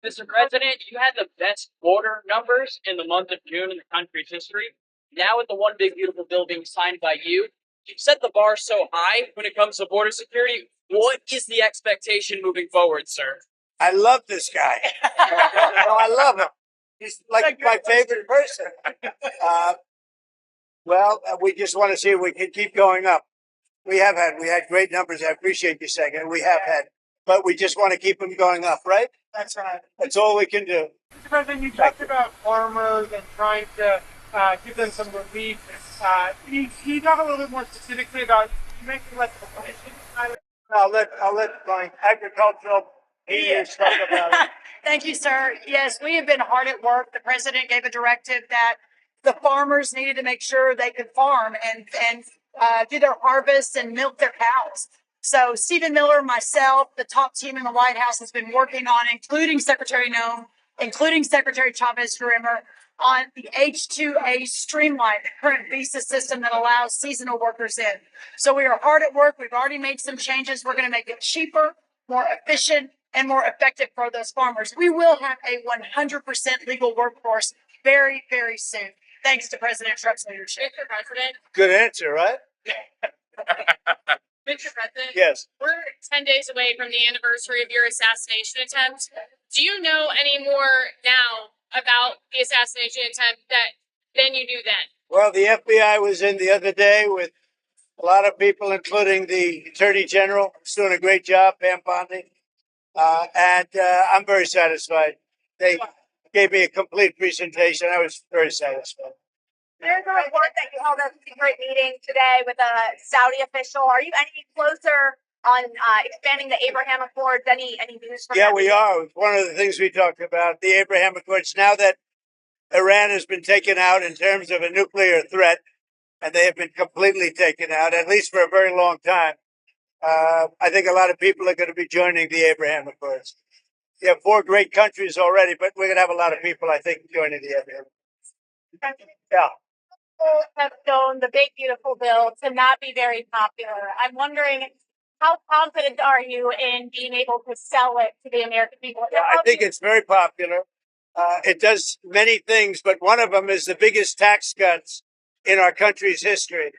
Mr. President, you had the best border numbers in the month of June in the country's history. Now, with the one big beautiful bill being signed by you've set the bar so high when it comes to border security. What is the expectation moving forward, sir? I love this guy. I love him. He's like my favorite person. We just want to see if we can keep going up. We had great numbers. I appreciate you saying it. We have had, but we just want to keep them going up, right? That's right. That's all we can do. Mr. President, you talked about farmers and trying to give them some relief. Can you talk a little bit more specifically about you mentioned less of a question? I'll let my agricultural leaders talk about it. Thank you, sir. Yes, we have been hard at work. The president gave a directive that the farmers needed to make sure they could farm and do their harvest and milk their cows. So Stephen Miller, myself, the top team in the White House has been working on, including Secretary Noem, including Secretary Chavez-Grimmer, on the H-2A streamlined current visa system that allows seasonal workers in. So we are hard at work. We've already made some changes. We're going to make it cheaper, more efficient, and more effective for those farmers. We will have a 100% legal workforce very, very soon, thanks to President Trump's leadership. Mr. President. Good answer, right? Mr. President. Yes. We're 10 days away from the anniversary of your assassination attempt. Do you know any more now about the assassination attempt than you knew then? Well, the FBI was in the other day with a lot of people, including the Attorney General, who's doing a great job, Pam Bondi. And I'm very satisfied. They gave me a complete presentation. I was very satisfied. There's a report that you held a secret meeting today with a Saudi official. Are you any closer on expanding the Abraham Accords? Any news from Yeah, that? we are. It's one of the things we talked about, the Abraham Accords. Now that Iran has been taken out in terms of a nuclear threat, and they have been completely taken out, at least for a very long time, I think a lot of people are going to be joining the Abraham Accords. You have 4 great countries already, but we're going to have a lot of people, I think, joining the Abraham Accords. Yeah. Have shown the big beautiful bill to not be very popular. I'm wondering, how confident are you in being able to sell it to the American people? Yeah, I think it's very popular. It does many things, but one of them is the biggest tax cuts in our country's history.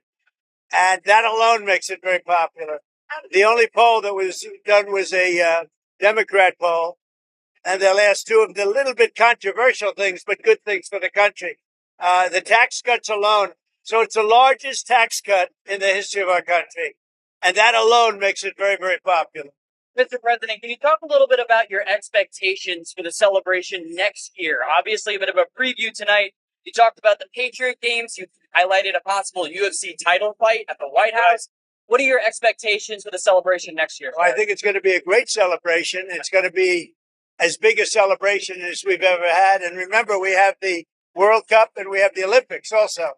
And that alone makes it very popular. The only poll that was done was a Democrat poll, and they'll ask 2 of the little bit controversial things, but good things for the country. The tax cuts alone. So it's the largest tax cut in the history of our country. And that alone makes it very, very popular. Mr. President, can you talk a little bit about your expectations for the celebration next year? Obviously, a bit of a preview tonight. You talked about the Patriot games. You highlighted a possible UFC title fight at the White House. What are your expectations for the celebration next year? Well, I think it's going to be a great celebration. It's going to be as big a celebration as we've ever had. And remember, we have the World Cup and we have the Olympics also.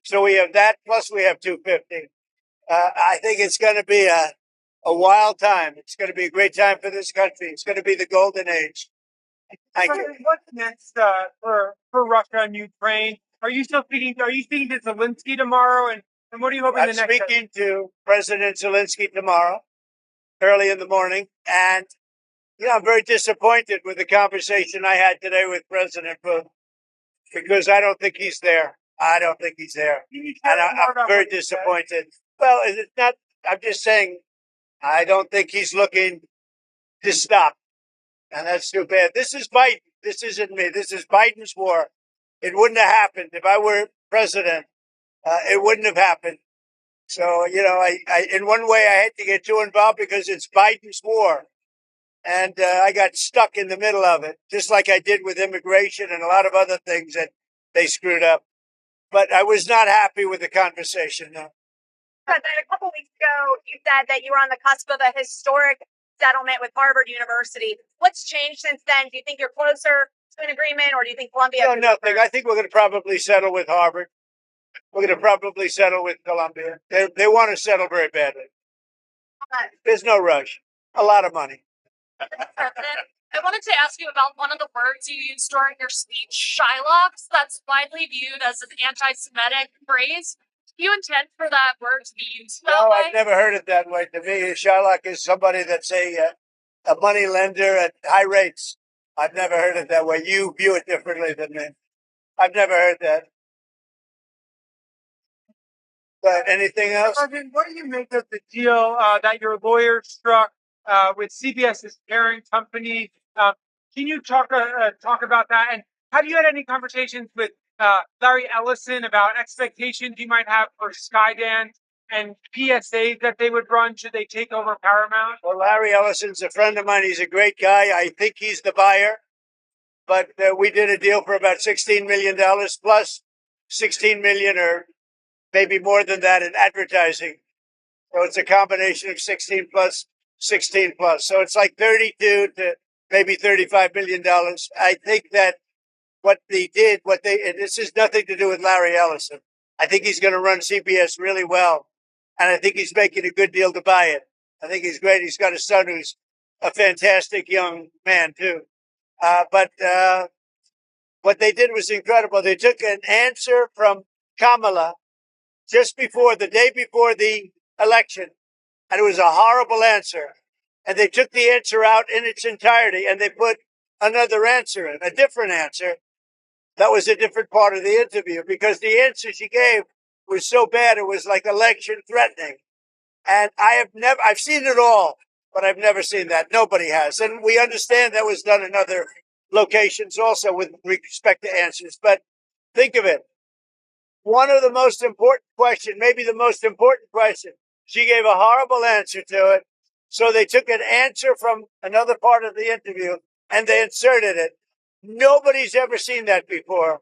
So we have that, plus we have 250. I think it's going to be a wild time. It's going to be a great time for this country. It's going to be the golden age. Thank you. What's next for Russia and Ukraine? Are you speaking to Zelensky tomorrow? And what are you hoping I'm the next? speaking to President Zelensky tomorrow, early in the morning. And, I'm very disappointed with the conversation I had today with President Putin, because I don't think he's there. And I'm very disappointed. Well, it's not, I'm just saying, I don't think he's looking to stop. And that's too bad. This is Biden. This isn't me. This is Biden's war. It wouldn't have happened if I were president. It wouldn't have happened. So, I in one way I had to get too involved because it's Biden's war. And I got stuck in the middle of it, just like I did with immigration and a lot of other things that they screwed up. But I was not happy with the conversation, no. But then a couple weeks ago, you said that you were on the cusp of a historic settlement with Harvard University. What's changed since then? Do you think you're closer to an agreement, or do you think Columbia? No, nothing. I think we're going to probably settle with Harvard. We're going to probably settle with Columbia. They want to settle very badly. There's no rush. A lot of money. President, I wanted to ask you about one of the words you used during your speech, Shylocks. That's widely viewed as an anti-Semitic phrase. Do you intend for that word to be used that way? No, I've never heard it that way. To me, Shylock is somebody that's a money lender at high rates. I've never heard it that way. You view it differently than me. I've never heard that. But anything else? President, what do you make of the deal that your lawyer struck with CBS's parent company? Can you talk about that? And have you had any conversations with Larry Ellison about expectations you might have for Skydance and PSAs that they would run should they take over Paramount? Well, Larry Ellison's a friend of mine. He's a great guy. I think he's the buyer. But we did a deal for about $16 million plus 16 million or maybe more than that in advertising. So it's a combination of 16 plus 16 plus. So it's like 32 to maybe $35 million. I think that what they did, and this has nothing to do with Larry Ellison. I think he's going to run CBS really well. And I think he's making a good deal to buy it. I think he's great. He's got a son who's a fantastic young man too. But what they did was incredible. They took an answer from Kamala just before, the day before the election, and it was a horrible answer. And they took the answer out in its entirety, and they put another answer in, a different answer. That was a different part of the interview because the answer she gave was so bad, it was like election threatening. And I've seen it all, but I've never seen that. Nobody has. And we understand that was done in other locations also with respect to answers. But think of it. One of the most important question, maybe the most important question, she gave a horrible answer to it. So they took an answer from another part of the interview and they inserted it. Nobody's ever seen that before.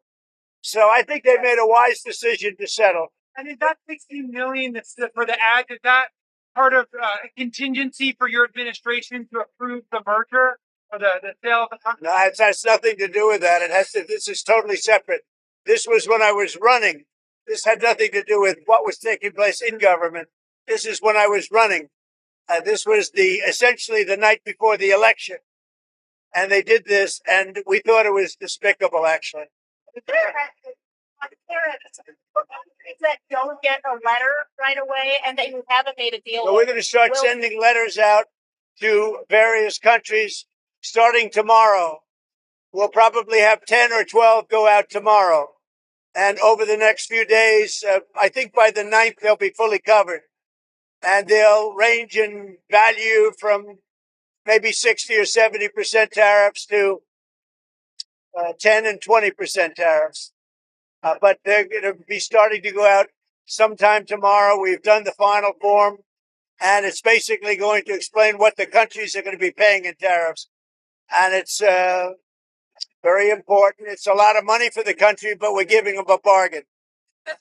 So I think they made a wise decision to settle. And is that 16 million that's for the ad? Is that part of a contingency for your administration to approve the merger or the sale of the company? No, it has nothing to do with that. This is totally separate. This was when I was running. This had nothing to do with what was taking place in government. This is when I was running. This was essentially the night before the election. And they did this, and we thought it was despicable, actually. That don't get a letter right away and that you haven't made a deal. So we're going to start sending letters out to various countries starting tomorrow. We'll probably have 10 or 12 go out tomorrow. And over the next few days, I think by the 9th, they'll be fully covered. And they'll range in value from maybe 60 or 70% tariffs to 10 and 20% tariffs. But they're going to be starting to go out sometime tomorrow. We've done the final form, and it's basically going to explain what the countries are going to be paying in tariffs. And it's very important. It's a lot of money for the country, but we're giving them a bargain.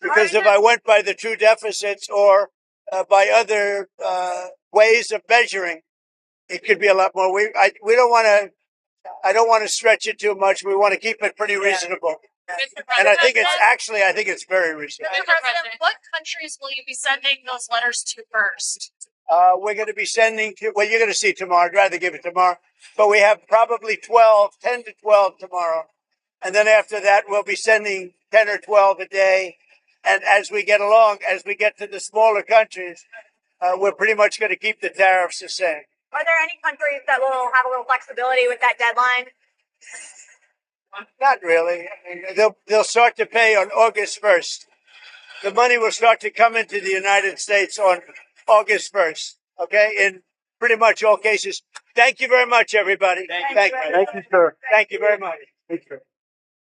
Because if I went by the true deficits or by other ways of measuring, it could be a lot more. I don't want to stretch it too much. We want to keep it pretty reasonable. And I think it's very reasonable. Mr. President, what countries will you be sending those letters to first? We're going to be sending to, well, you're going to see tomorrow. I'd rather give it tomorrow. But we have probably 10 to 12 tomorrow. And then after that, we'll be sending 10 or 12 a day. And as we get along, as we get to the smaller countries, we're pretty much going to keep the tariffs the same. Are there any countries that will have a little flexibility with that deadline? Not really. I mean, they'll start to pay on August 1st. The money will start to come into the United States on August 1st. Okay? In pretty much all cases. Thank you very much, everybody. Thank you, sir. Thank you very much. Thank you.